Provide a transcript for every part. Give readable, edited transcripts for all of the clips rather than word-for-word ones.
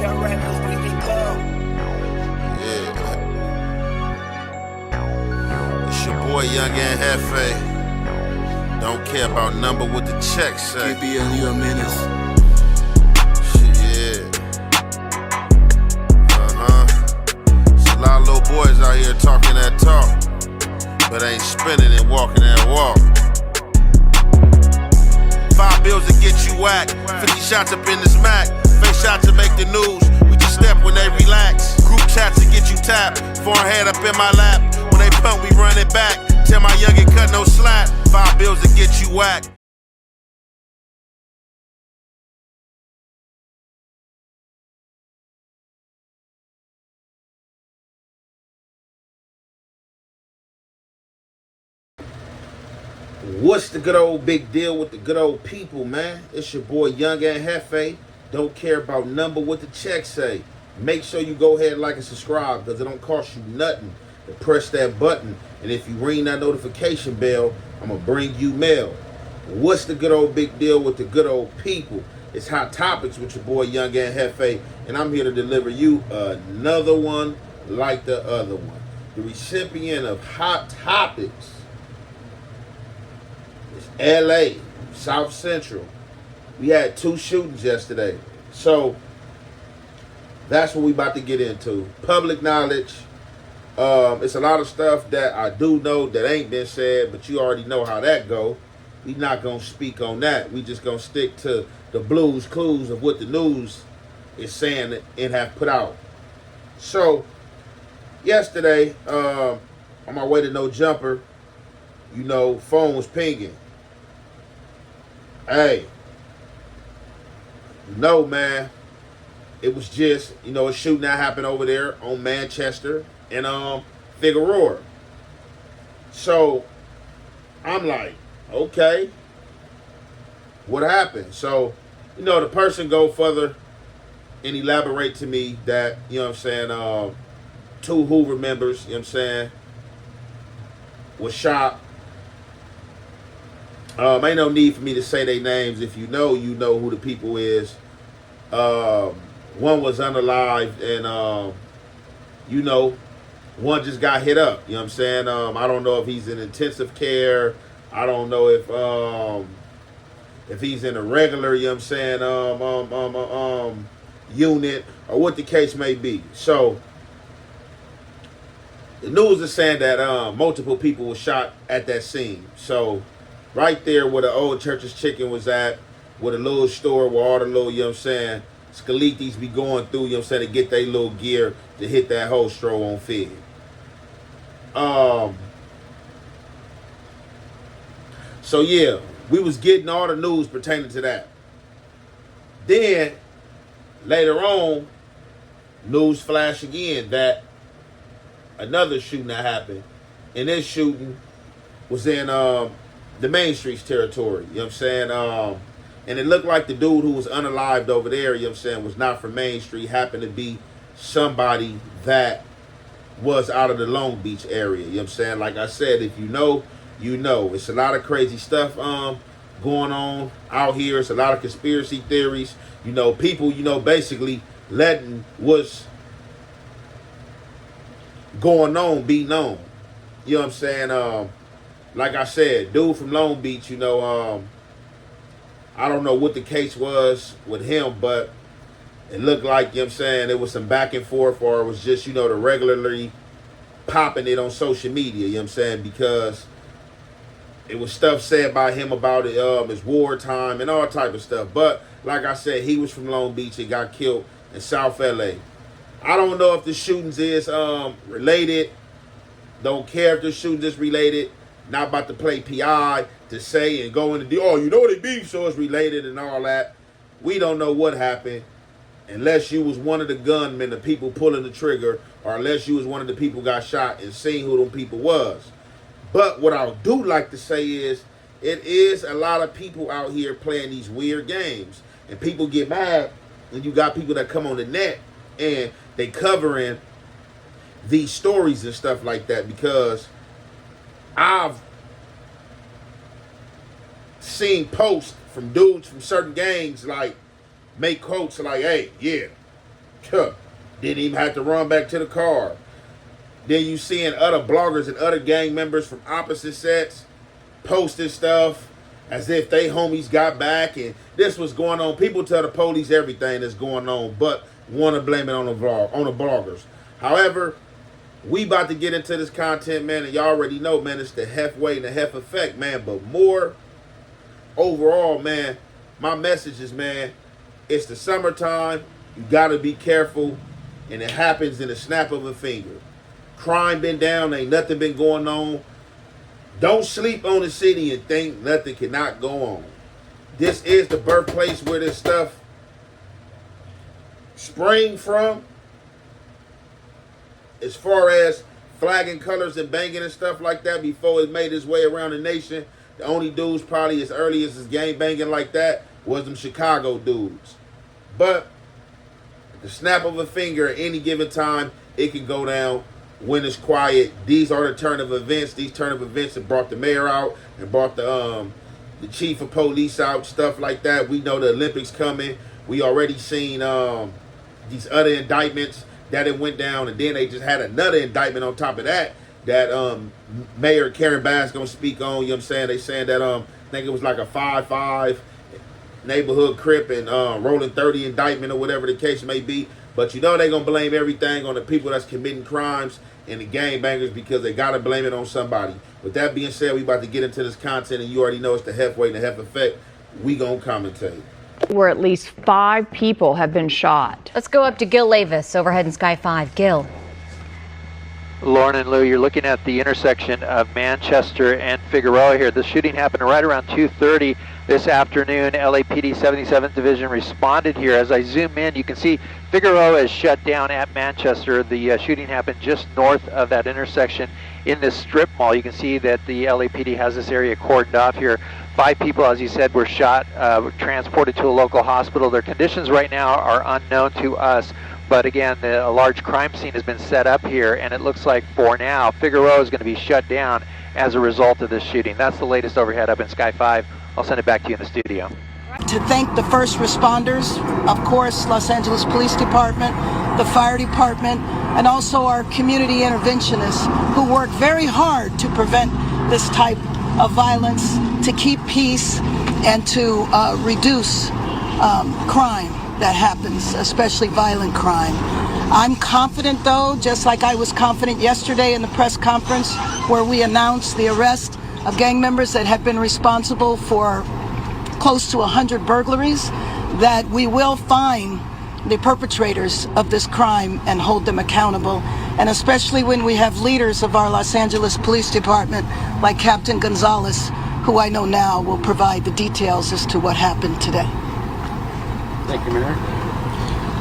It's your boy Young and Hefe. Don't care about number what the check say. KBL, you a menace. Shit, yeah. It's a lot of little boys out here talking that talk, but ain't spinning and walking that walk. 5 bills to get you whacked, 50 shots up in this Mac, face shots to make the news, we just step when they relax, group chats to get you tapped, forehead up in my lap, when they pump we run it back, tell my youngin' cut no slack, 5 bills to get you whacked. What's the good old big deal with the good old people, man? It's your boy Young and Hefe. Don't care about number what the check say. Make sure you go ahead and like and subscribe, because it don't cost you nothing to press that button. And if you ring that notification bell, I'm going to bring you mail. What's the good old big deal with the good old people? It's Hot Topics with your boy Young and Hefe, and I'm here to deliver you another one like the other one. The recipient of Hot Topics, LA, South Central. We had 2 shootings yesterday. So that's what we about to get into. Public knowledge. It's a lot of stuff that I do know that ain't been said, but you already know how that go. We not gonna speak on that. We just gonna stick to the blues clues of what the news is saying and have put out. So yesterday, on my way to No Jumper, phone was pinging. Hey, man, it was just, a shooting that happened over there on Manchester and Figueroa. So I'm like, okay, what happened? So, the person go further and elaborate to me that, 2 Hoover members, was shot. Ain't no need for me to say their names. If you know who the people is. One was unalived, and one just got hit up. I don't know if he's in intensive care. I don't know if he's in a regular, unit, or what the case may be. So the news is saying that multiple people were shot at that scene. So right there where the old Church's Chicken was at, where the little store where all the little, Scalitis be going through, to get their little gear to hit that whole stro on Fig. So yeah, we was getting all the news pertaining to that. Then, later on, news flash again that another shooting that happened. And this shooting was in the Main Streets territory, and it looked like the dude who was unalived over there, was not from Main Street, happened to be somebody that was out of the Long Beach area, Like I said, if you know, It's a lot of crazy stuff going on out here. It's a lot of conspiracy theories. People, basically letting what's going on be known. Like I said, dude from Long Beach, I don't know what the case was with him, but it looked like, it was some back and forth, or it was just, the regularly popping it on social media, because it was stuff said by him about it, his wartime and all type of stuff. But like I said, he was from Long Beach and got killed in South LA. I don't know if the shootings is related. Don't care if the shootings is related. Not about to play PI to say and go into they beef, so it's related and all that. We don't know what happened unless you was one of the gunmen, the people pulling the trigger, or unless you was one of the people got shot and seen who them people was. But what I do like to say is, it is a lot of people out here playing these weird games. And people get mad when you got people that come on the net and they covering these stories and stuff like that, because I've seen posts from dudes from certain gangs like make quotes like, hey, yeah, Huh. Didn't even have to run back to the car. Then you seeing other bloggers and other gang members from opposite sets posting stuff as if they homies got back and this was going on. People tell the police everything that's going on, but want to blame it on the bloggers. However, we about to get into this content, man, and y'all already know, man, it's the Hef way and the Hef effect, man. But more overall, man, my message is, man, it's the summertime. You got to be careful, and it happens in a snap of a finger. Crime been down, ain't nothing been going on. Don't sleep on the city and think nothing cannot go on. This is the birthplace where this stuff sprang from. As far as flagging colors and banging and stuff like that before it made its way around the nation, the only dudes probably as early as this gang banging like that was them Chicago dudes. But at the snap of a finger at any given time, it can go down when it's quiet. These are the turn of events. These turn of events have brought the mayor out and brought the chief of police out, stuff like that. We know the Olympics coming. We already seen these other indictments that it went down, and then they just had another indictment on top of that Mayor Karen Bass gonna speak on. You know what I'm saying? They saying that I think it was like a 5-5 neighborhood crip and rolling 30 indictment or whatever the case may be. But you know they gonna blame everything on the people that's committing crimes and the gang bangers because they gotta blame it on somebody. With that being said, we about to get into this content, and you already know it's the Hef way and the Hef effect. We gonna commentate. Where at least 5 people have been shot. Let's go up to Gil Lavis, overhead in Sky 5. Gil. Lauren and Lou, you're looking at the intersection of Manchester and Figueroa here. The shooting happened right around 2:30 this afternoon. LAPD 77th Division responded here. As I zoom in, you can see Figueroa is shut down at Manchester. The shooting happened just north of that intersection in this strip mall. You can see that the LAPD has this area cordoned off here. 5 people, as you said, were shot, transported to a local hospital. Their conditions right now are unknown to us. But again, a large crime scene has been set up here, and it looks like for now, Figueroa is going to be shut down as a result of this shooting. That's the latest overhead up in Sky 5. I'll send it back to you in the studio. To thank the first responders, of course, Los Angeles Police Department, the fire department, and also our community interventionists who work very hard to prevent this type of violence, to keep peace, and to reduce crime that happens, especially violent crime. I'm confident, though, just like I was confident yesterday in the press conference where we announced the arrest of gang members that have been responsible for close to 100 burglaries, that we will find the perpetrators of this crime and hold them accountable. And especially when we have leaders of our Los Angeles Police Department like Captain Gonzalez, who I know now will provide the details as to what happened today. Thank you, Mayor.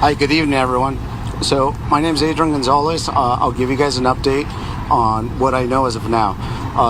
Hi, good evening, everyone. So my name is Adrian Gonzalez. I'll give you guys an update on what I know as of now.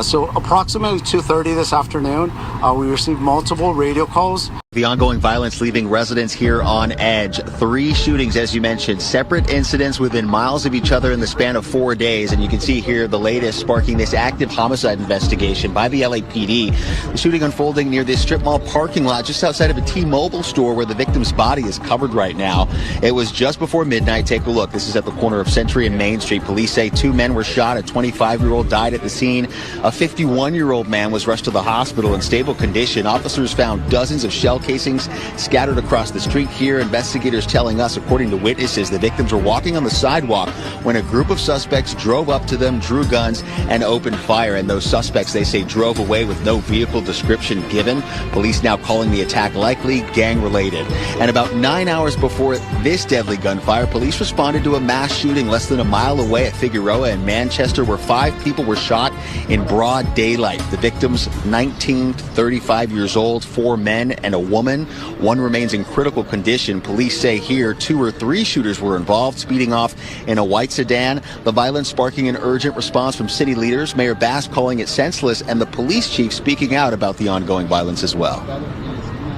So approximately 2:30 this afternoon, we received multiple radio calls. The ongoing violence leaving residents here on edge. 3 shootings, as you mentioned, separate incidents within miles of each other in the span of 4 days. And you can see here the latest sparking this active homicide investigation by the LAPD. The shooting unfolding near this strip mall parking lot just outside of a T-Mobile store where the victim's body is covered right now. It was just before midnight. Take a look. This is at the corner of Century and Main Street. Police say 2 men were shot. A 25-year-old died at the scene. A 51-year-old man was rushed to the hospital in stable condition. Officers found dozens of shell casings scattered across the street here. Investigators telling us, according to witnesses, the victims were walking on the sidewalk when a group of suspects drove up to them, drew guns, and opened fire. And those suspects, they say, drove away with no vehicle description given. Police now calling the attack likely gang-related. And about 9 hours before this deadly gunfire, police responded to a mass shooting less than a mile away at Figueroa in Manchester, where 5 people were shot in broad daylight. The victims, 19 to 35 years old, 4 men and a woman. One remains in critical condition. Police say here 2 or 3 shooters were involved, speeding off in a white sedan. The violence sparking an urgent response from city leaders, Mayor Bass calling it senseless, and the police chief speaking out about the ongoing violence as well.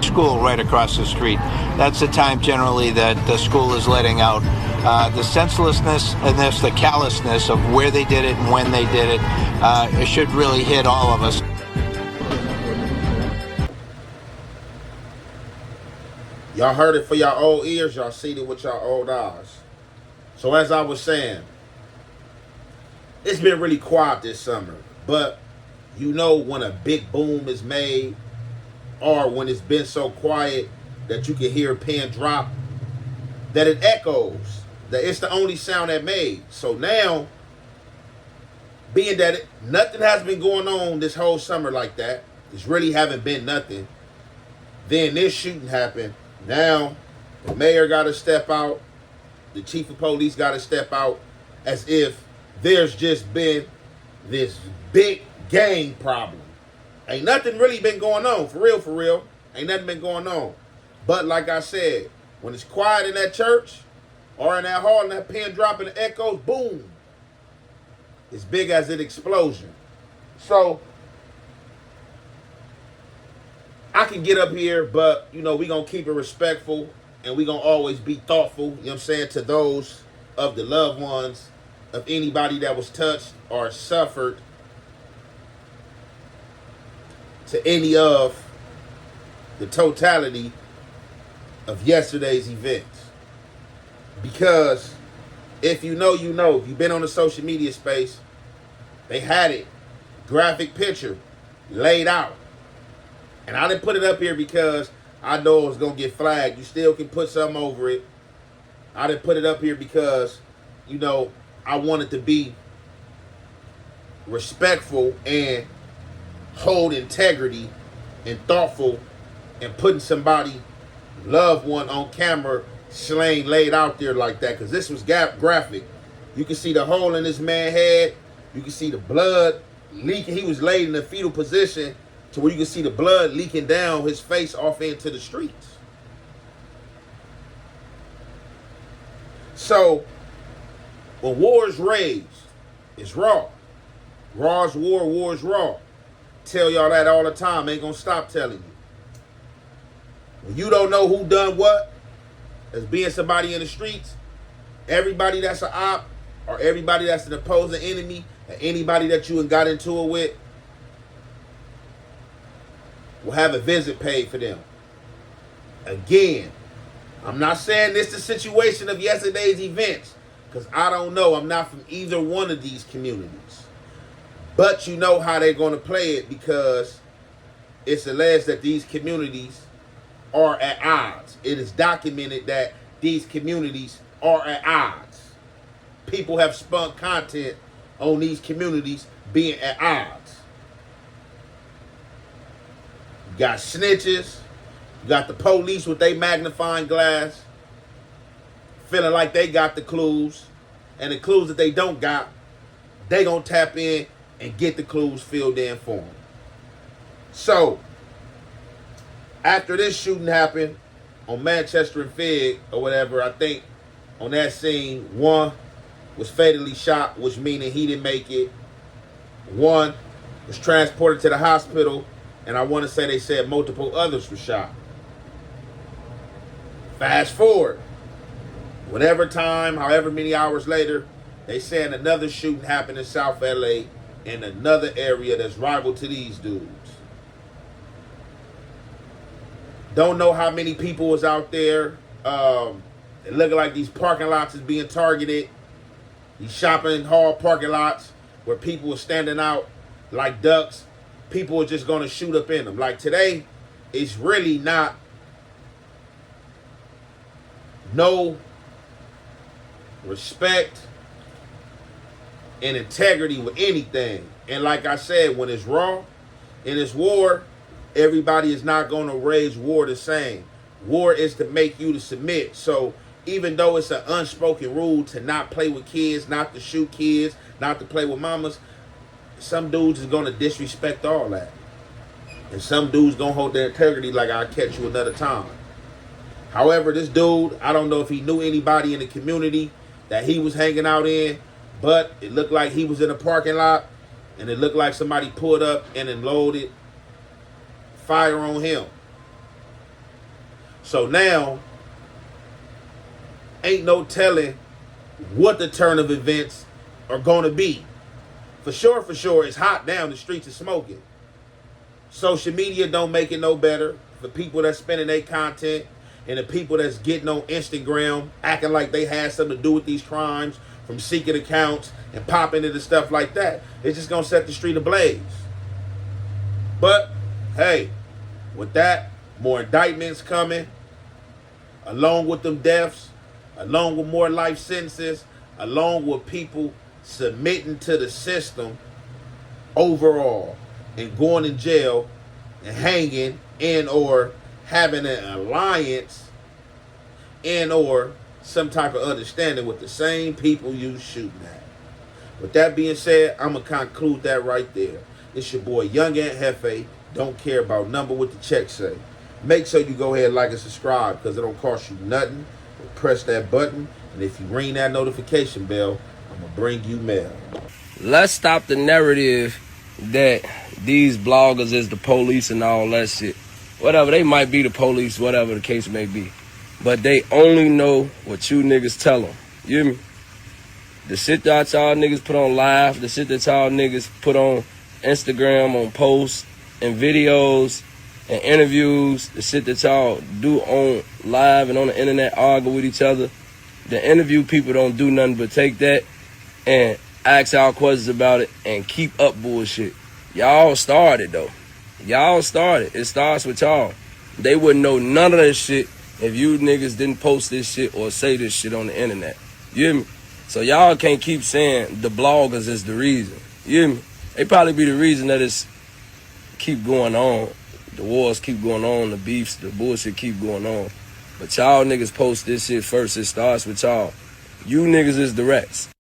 School right across the street. That's the time generally that the school is letting out. The senselessness and the callousness of where they did it and when they did it, it should really hit all of us. Y'all heard it for y'all old ears. Y'all seen it with y'all old eyes. So as I was saying, it's been really quiet this summer. But you know when a big boom is made, or when it's been so quiet that you can hear a pin drop, that it echoes, that it's the only sound that made. So now, being that nothing has been going on this whole summer like that, it's really haven't been nothing, then this shooting happened. Now, the mayor got to step out, the chief of police got to step out, as if there's just been this big gang problem. Ain't nothing really been going on, for real, for real. Ain't nothing been going on. But like I said, when it's quiet in that church or in that hall and that pin drop and the echoes, boom, it's big as an explosion. So I can get up here, but you know, we gonna keep it respectful and we gonna always be thoughtful, you know what I'm saying, to those of the loved ones of anybody that was touched or suffered to any of the totality of yesterday's events. Because if you know, you know. If you've been on the social media space, they had it, graphic picture, laid out. And I didn't put it up here because I know it was going to get flagged. You still can put something over it. I didn't put it up here because, you know, I wanted to be respectful and hold integrity and thoughtful and putting somebody, loved one, on camera slain, laid out there like that, because this was graphic. You can see the hole in this man's head. You can see the blood leaking. He was laid in a fetal position to where you can see the blood leaking down his face off into the streets. So when wars rage, it's raw. Raw's war, war's raw. Tell y'all that all the time. Ain't gonna stop telling you. When you don't know who done what, as being somebody in the streets, everybody that's an op or everybody that's an opposing enemy, or anybody that you got into it with, will have a visit paid for them. Again, I'm not saying this is the situation of yesterday's events, because I don't know. I'm not from either one of these communities. But you know how they're going to play it, because it's alleged that these communities are at odds. It is documented that these communities are at odds. People have spun content on these communities being at odds. You got snitches. You got the police with their magnifying glass, feeling like they got the clues. And the clues that they don't got, they gonna tap in and get the clues filled in for them. So, after this shooting happened on Manchester and Fig, or whatever, I think on that scene, one was fatally shot, which meaning he didn't make it. One was transported to the hospital, and I want to say they said multiple others were shot. Fast forward, whatever time, however many hours later, they saying another shooting happened in South LA in another area that's rival to these dudes. Don't know how many people was out there. It looking like these parking lots is being targeted. These shopping hall parking lots where people were standing out like ducks. People are just going to shoot up in them. Like today, it's really not no respect and integrity with anything. And like I said, when it's raw and it's war, everybody is not going to raise war the same. War is to make you to submit. So even though it's an unspoken rule to not play with kids, not to shoot kids, not to play with mamas, some dudes is going to disrespect all that. And some dudes going to hold their integrity like, I'll catch you another time. However, this dude, I don't know if he knew anybody in the community that he was hanging out in, but it looked like he was in a parking lot, and it looked like somebody pulled up and then loaded fire on him. So now, ain't no telling what the turn of events are going to be. For sure, it's hot down. The streets are smoking. Social media don't make it no better for people that's spending their content and the people that's getting on Instagram acting like they had something to do with these crimes, from seeking accounts and popping into stuff like that, it's just gonna set the street ablaze. But hey, with that, more indictments coming, along with them deaths, along with more life sentences, along with people submitting to the system overall and going in jail and hanging and or having an alliance and or some type of understanding with the same people you shooting at. With that being said, I'm going to conclude that right there. It's your boy Young Ant Hefe. Don't care about number what the check say. Make sure you go ahead and like and subscribe because it don't cost you nothing. Press that button, and if you ring that notification bell, I'm going to bring you mail. Let's stop the narrative that these bloggers is the police and all that shit. Whatever, they might be the police, whatever the case may be. But they only know what you niggas tell them. You hear me? The shit that y'all niggas put on live, the shit that y'all niggas put on Instagram, on posts and videos and interviews, the shit that y'all do on live and on the internet, argue with each other. The interview people don't do nothing but take that and ask y'all questions about it and keep up bullshit. Y'all started though. Y'all started. It starts with y'all. They wouldn't know none of this shit if you niggas didn't post this shit or say this shit on the internet. You hear me? So y'all can't keep saying the bloggers is the reason. You hear me? They probably be the reason that it's keep going on. The wars keep going on, the beefs, the bullshit keep going on. But y'all niggas post this shit first. It starts with y'all. You niggas is the rats.